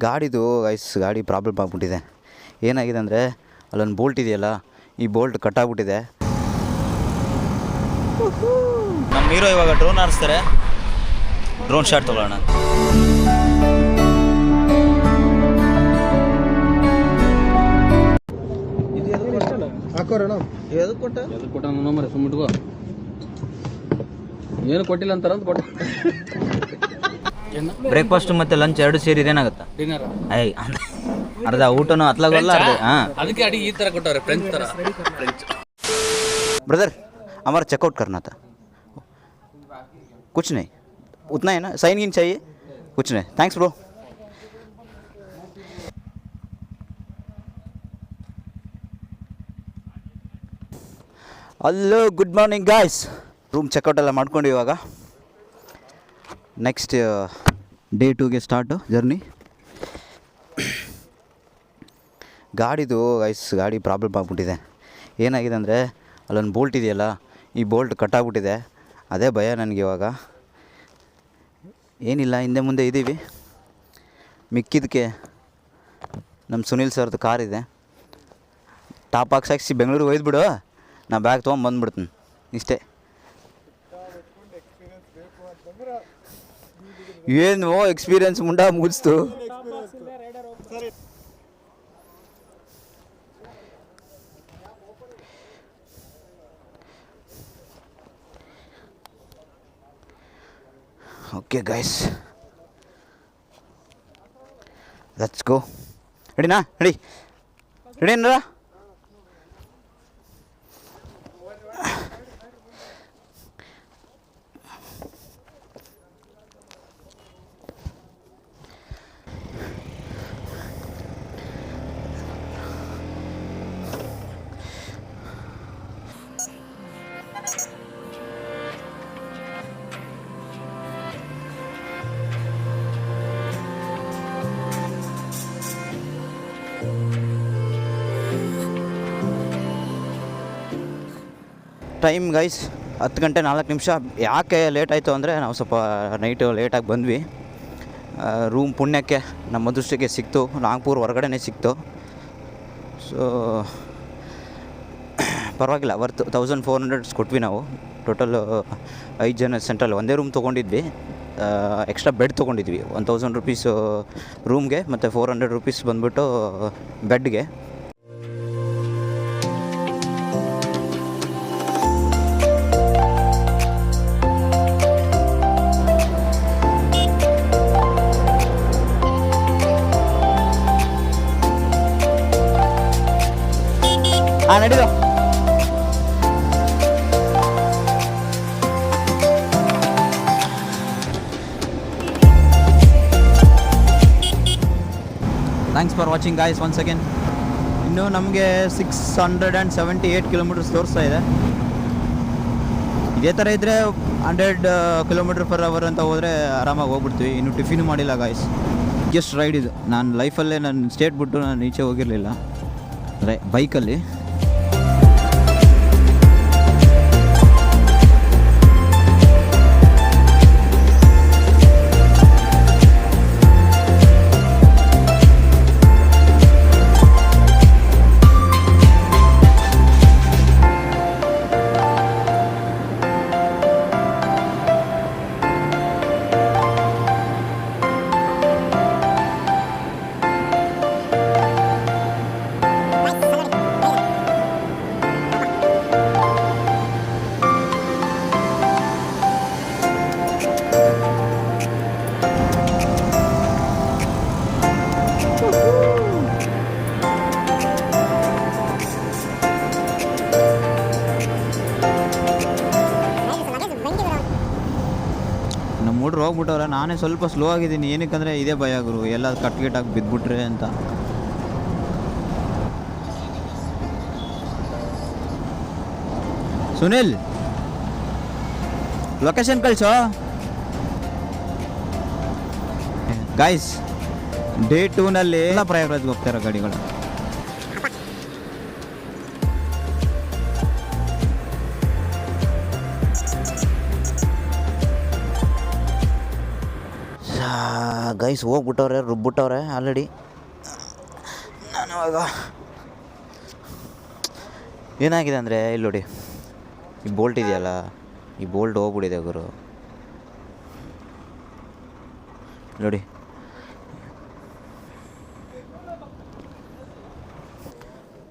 ಗಾಡಿದು ಗಾಡಿ ಪ್ರಾಬ್ಲಮ್ ಆಗಿಬಿಟ್ಟಿದೆ. ಏನಾಗಿದೆ ಅಂದರೆ ಅಲ್ಲೊಂದು ಬೋಲ್ಟ್ ಇದೆಯಲ್ಲ, ಈ ಬೋಲ್ಟ್ ಕಟ್ಟಾಗ್ಬಿಟ್ಟಿದೆ. ನಮ್ಮ ಹೀರೋ ಇವಾಗ ಡ್ರೋನ್ ಆರಿಸ್ತಾರೆ, ಡ್ರೋನ್ ಶಾಟ್ ತೊಗೊಳ್ಳೋಣ. ಏನು ಕೊಟ್ಟಿಲ್ಲ ಅಂತಾರ ಕೊಟ್ಟ. ಬ್ರೇಕ್ಫಾಸ್ಟ್ ಮತ್ತೆ ಲಂಚ್ ಎರಡು ಸೇರಿ ಏನಾಗುತ್ತಾ? ಡಿನ್ನರ್ ಅರ್ಧ ಊಟನೂ ಹತ್ಲಾಗಲ್ಲ. ಅದಕ್ಕೆ ಅಡಿಗೆ ಈ ತರ ಕೊಟ್ಟವ್ರೆ, ಫ್ರೆಂಚ್ ತರ. ब्रदर हमारा चेकआउट करना था. कुछ नहीं, उतना है ना, साइन इन चाहिए, कुछ नहीं. Thanks bro. Hello, good morning guys. Room checkout ಎಲ್ಲ ಮಾಡ್ಕೊಂಡು ಇವಾಗ ನೆಕ್ಸ್ಟ್ ಡೇ 2ಗೆ ಸ್ಟಾರ್ಟು ಜರ್ನಿ. ಗಾಡಿದು ಗಾಡಿ ಪ್ರಾಬ್ಲಮ್ ಆಗಿಬಿಟ್ಟಿದೆ. ಏನಾಗಿದೆ ಅಂದರೆ ಅಲ್ಲೊಂದು ಬೋಲ್ಟ್ ಇದೆಯಲ್ಲ, ಈ ಬೋಲ್ಟ್ ಕಟ್ಟಾಗ್ಬಿಟ್ಟಿದೆ. ಅದೇ ಭಯ ನನಗೆ ಇವಾಗ. ಏನಿಲ್ಲ, ಹಿಂದೆ ಮುಂದೆ ಇದ್ದೀವಿ. ಮಿಕ್ಕಿದ್ದಕ್ಕೆ ನಮ್ಮ ಸುನಿಲ್ ಸರ್ದು ಕಾರಿದೆ. ಟಾಪ್ ಹಾಕ್ಸಾಕ್ಸಿ ಬೆಂಗಳೂರಿಗೆ ಒಯ್ದುಬಿಡು, ನಾ ಬ್ಯಾಗ್ ತೊಗೊಂಬಂದ್ಬಿಡ್ತೀನಿ. ಇಷ್ಟೇ. ಏನು ಎಕ್ಸ್ಪೀರಿಯನ್ಸ್ ಮುಂಡ ಮುಗಿಸ್ತು. Okay guys, let's go. ರೆಡಿನಾ? ರೆಡಿ ಏನಾರ? ಟೈಮ್ ಗೈಸ್ 10 ಗಂಟೆ 4 ನಿಮಿಷ. ಯಾಕೆ ಲೇಟ್ ಆಯಿತು ಅಂದರೆ ನಾವು ಸ್ವಲ್ಪ ನೈಟು ಲೇಟಾಗಿ ಬಂದ್ವಿ. ರೂಮ್ ಪುಣ್ಯಕ್ಕೆ ನಮ್ಮ ಅದೃಷ್ಟಕ್ಕೆ ಸಿಕ್ತು, ನಾಗ್ಪುರ್ ಹೊರಗಡೆನೇ ಸಿಕ್ತು. ಸೊ ಪರವಾಗಿಲ್ಲ, ವರ್ತ್ 1400 ಕೊಟ್ವಿ ನಾವು. ಟೋಟಲ್ 5 ಜನ ಸೆಂಟ್ರಲ್ಲಿ ಒಂದೇ ರೂಮ್ ತೊಗೊಂಡಿದ್ವಿ. ಎಕ್ಸ್ಟ್ರಾ ಬೆಡ್ ತೊಗೊಂಡಿದ್ವಿ. 1000 ರುಪೀಸು ರೂಮ್ಗೆ ಮತ್ತು 400 ರುಪೀಸ್ ಬಂದ್ಬಿಟ್ಟು ಬೆಡ್ಗೆ. ನಡೀದು thanks for watching guys once again. ಇನ್ನೂ ನಮಗೆ 678 ಕಿಲೋಮೀಟರ್ಸ್ ತೋರಿಸ್ತಾ ಇದೆ. ಇದೇ ಥರ ಇದ್ದರೆ 100 km/h ಅಂತ ಹೋದರೆ ಆರಾಮಾಗಿ ಹೋಗ್ಬಿಡ್ತೀವಿ. ಇನ್ನೂ ಟಿಫಿನ್ ಮಾಡಿಲ್ಲ ಗಾಯ್ಸ್. ಜಸ್ಟ್ ರೈಡ್ ಇದು. ನಾನು ಲೈಫಲ್ಲೇ ನನ್ನ ಸ್ಟೇಟ್ ಬಿಟ್ಟು ನಾನು ಈಚೆ ಹೋಗಿರಲಿಲ್ಲ ಬೈಕಲ್ಲಿ. ನಮ್ಮ ಹುಡ್ರು ಹೋಗ್ಬಿಟ್ಟವ್ರೆ. ನಾನೇ ಸ್ವಲ್ಪ ಸ್ಲೋ ಆಗಿದ್ದೀನಿ. ಏನಕ್ಕಂದರೆ ಇದೇ ಭಯ ಗುರು, ಎಲ್ಲ ಕಟ್ಗೆಟಾಗಿ ಬಿದ್ದುಬಿಟ್ರೆ ಅಂತ. ಸುನಿಲ್, ಲೊಕೇಶನ್ ಕಳಿಸೋ ಗಾಯ್ಸ್. ಡೇ 2ನಲ್ಲಿ ಎಲ್ಲ ಪ್ರಯಾಗರಾಜ್ಗೆ ಹೋಗ್ತಾಯಿರೋ ಗಾಡಿಗಳು. ಗೈಸ್ ಹೋಗ್ಬಿಟ್ಟವ್ರೆ, ರುಬ್ಬಿಟ್ಟವ್ರೆ ಆಲ್ರೆಡಿ. ನಾನು ಇವಾಗ ಏನಾಗಿದೆ ಅಂದರೆ ಇಲ್ಲಿ ನೋಡಿ, ಈ ಬೋಲ್ಟ್ ಇದೆಯಲ್ಲ, ಈ ಬೋಲ್ಟ್ ಹೋಗ್ಬಿಟ್ಟಿದೆ ಗುರು ನೋಡಿ.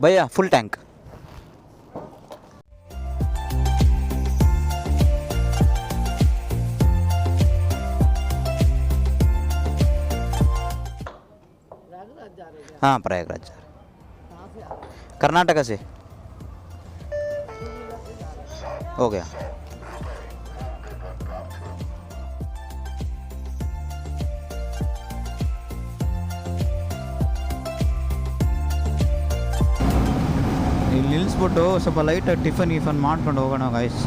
Bhaiya full tank. हाँ प्रयागराज जा रहे, कर्नाटका से हो गया. ಇಲ್ಲಿ ನಿಲ್ಲಿಸ್ಬಿಟ್ಟು ಸ್ವಲ್ಪ ಲೈಟಾಗಿ ಟಿಫನ್ ಮಾಡ್ಕೊಂಡು ಹೋಗೋಣ ಗೈಸ್.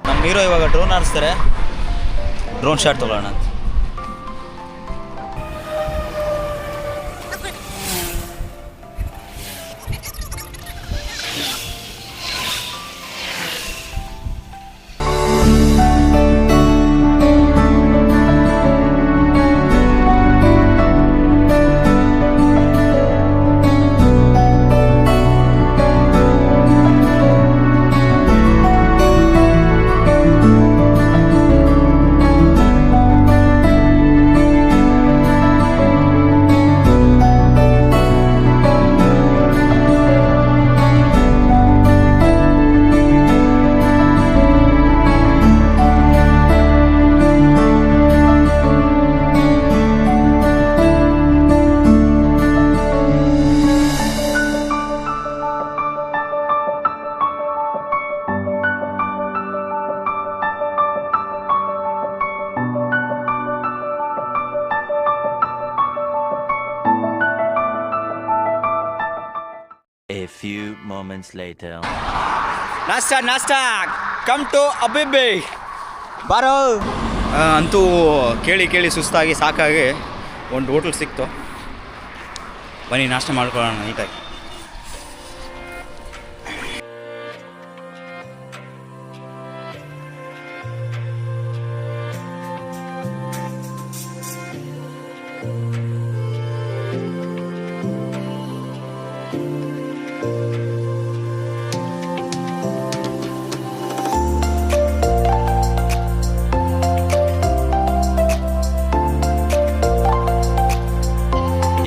ನಮ್ಮ ಹೀರೋ ಇವಾಗ ಡ್ರೋನ್ ಆರಿಸ್ತಾರೆ, ಡ್ರೋನ್ ಶಾಟ್ ತೊಗೊಳ್ಳೋಣ ಅಂತ. A few moments later. ನಾಸ್ಟಾ ಕಮ್ ಟು ಅಬಿಬಿ ಬಾರೋ. ಅಂತೂ ಕೇಳಿ ಸುಸ್ತಾಗಿ ಸಾಕಾಗಿ ಒಂದು ಹೋಟ್ಲ್ ಸಿಕ್ತು, ಬನ್ನಿ ನಾಷ್ಟ ಮಾಡ್ಕೊಳ್ಳೋಣ ನೀಟಾಗಿ.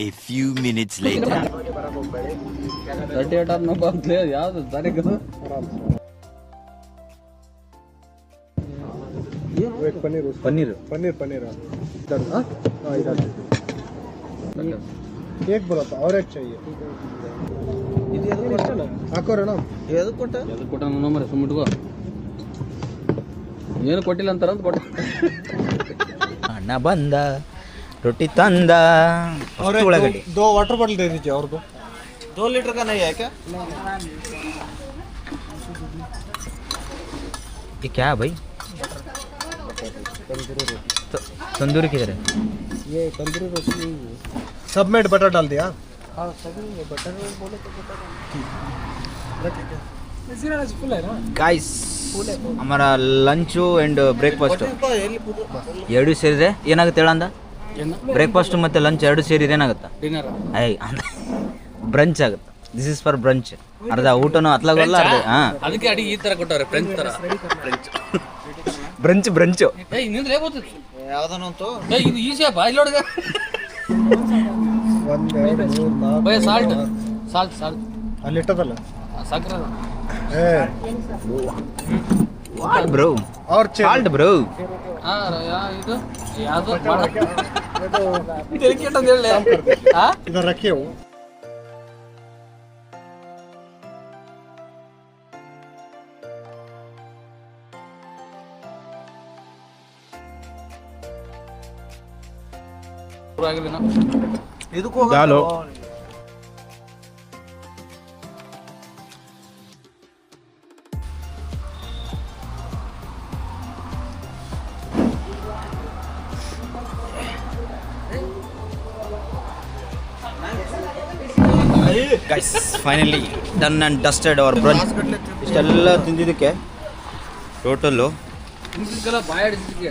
A few minutes later. 38 ಆದ್ಮೇಲೆ ಬಂದ್ಲೇ ಯಾವ್ದು ತಾರೀಕು? पनीर एक बोला था और एक चाहिए ಕೊಟ್ಟ ನಂಬರ್ ಸುಮ್ಮಿಟ್ಕೋ. ಏನು ಕೊಟ್ಟಿಲ್ಲ ಅಂತಾರ ಅಂತ ಕೊಟ್ಟ. ಅಣ್ಣ ಬಂದ, ರೊಟ್ಟಿ ತಂದ, और ಉಳ್ಳಾಗಡ್ಡಿ. 2 वाटर बॉटल दे दीजिए और 2 लीटर का नहीं है क्या? ये क्या है भाई? तंदूरी किधर है? ये तंदूरी रोटी सब में बटर डाल दिया. हाँ सभी में बटर बोले तो ಗಾಯ್ಸ್ ಹಮಾರ ಲಂಚು ಆ್ಯಂಡ್ ಬ್ರೇಕ್ಫಾಸ್ಟು ಎರಡು ಸೇರಿದೆ. ಏನಾಗುತ್ತೆ ಹೇಳಂದ? ಬ್ರೇಕ್ಫಾಸ್ಟ್ ಮತ್ತು ಲಂಚ್ ಎರಡು ಸೇರಿದೆ ಏನಾಗುತ್ತೆ? ಡಿನ್ನರ್ ಐ ಬ್ರಂಚ್ ಆಗುತ್ತೆ. This is for brunch. ಅರ್ಧ ಊಟನೂ ಹತ್ಲಾಗಲ್ಲ, ಅರ್ಧ ಹಾಂ ಅದಕ್ಕೆ ಅಡಿಗೆ ಈ ತರ ಕೊಟ್ಟವ್ರೆ, ಫ್ರೆಂಚ್ ತರ. ಬ್ರಂಚು ಏ ಇನ್ನೊಂದು ಲೇಬೋದು ಯಾವ್ದನಂತೂ ಏ ಇದು ಈಸಿ ಅಪ್ಪ. ಇಲ್ಲಿ ನೋಡಿದ 1 2 3 4 ಬೈ ಸಾಲ್ಟ್ ಅಲ್ಲಿ ಇಟ್ಟದಲ್ಲ ಸಕ್ಕರೆ ಏ ವಾಟ್ ಬ್ರೋ? और ಸಾಲ್ಟ್ ಬ್ರೋ. ಇದು ಯಾವುದು ಡೆಲಿಕೇಟ್ ಅಂತ ಹೇಳಿ इधर रखिए वो ಆಗಿಲ್ಲ. ಇದಕ್ಕೂ ದಾಲು guys finally done and dusted our brunch. ಇಷ್ಟೆಲ್ಲ ತಿಂದಿದ್ದಕ್ಕೆ ಟೋಟಲ್ಲು ಇದಕ್ಕೆಲ್ಲ ಬಾಯ್ ಆಡಿಸಿದ್ಕೆ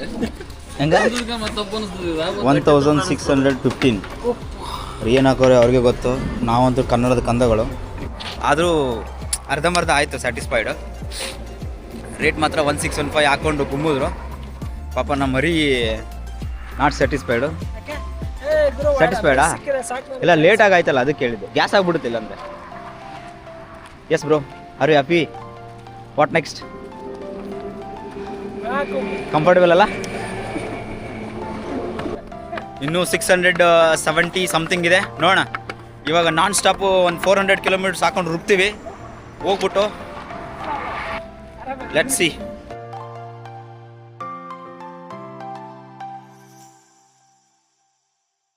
ಹೆಂಗೆ ಮತ್ತೊಬ್ಬ ಅನಿಸ್ತದೆ 1615. ಏನು ಹಾಕೋರೆ ಅವ್ರಿಗೆ ಗೊತ್ತು, ನಾವಂತೂ ಕನ್ನಡದ ಕಂದಗಳು. ಆದರೂ ಅರ್ಧಂಬರ್ಧ ಆಯಿತು ಸ್ಯಾಟಿಸ್ಫೈಡ್. ರೇಟ್ ಮಾತ್ರ 1615 ಹಾಕ್ಕೊಂಡು ಗುಮ್ಮಿದ್ರು. ಪಾಪ ನಮ್ಮ ಮರಿ ನಾಟ್ ಸ್ಯಾಟಿಸ್ಫೈಡು. ಸ್ಯಾಟಿಸ್ಫೈಡಾ? ಇಲ್ಲ ಲೇಟಾಗಿ ಆಯ್ತಲ್ಲ ಅದಕ್ಕೆ ಹೇಳಿದ್ದು. ಗ್ಯಾಸ್ ಆಗಿಬಿಡುತ್ತಿಲ್ಲ ಅಂದರೆ. Yes bro, are you happy? What next? Comfortable ಅಲ್ಲ? ಇನ್ನೂ 670 ಸಮಥಿಂಗ್ ಇದೆ ನೋಡೋಣ. ಇವಾಗ ನಾನ್ ಸ್ಟಾಪು ಒಂದು 400 ಕಿಲೋಮೀಟರ್ಸ್ ಹಾಕೊಂಡು ರುಬ್ತೀವಿ. ಹೋಗ್ಬಿಟ್ಟು ಲೆಟ್ಸ್ ಸಿ.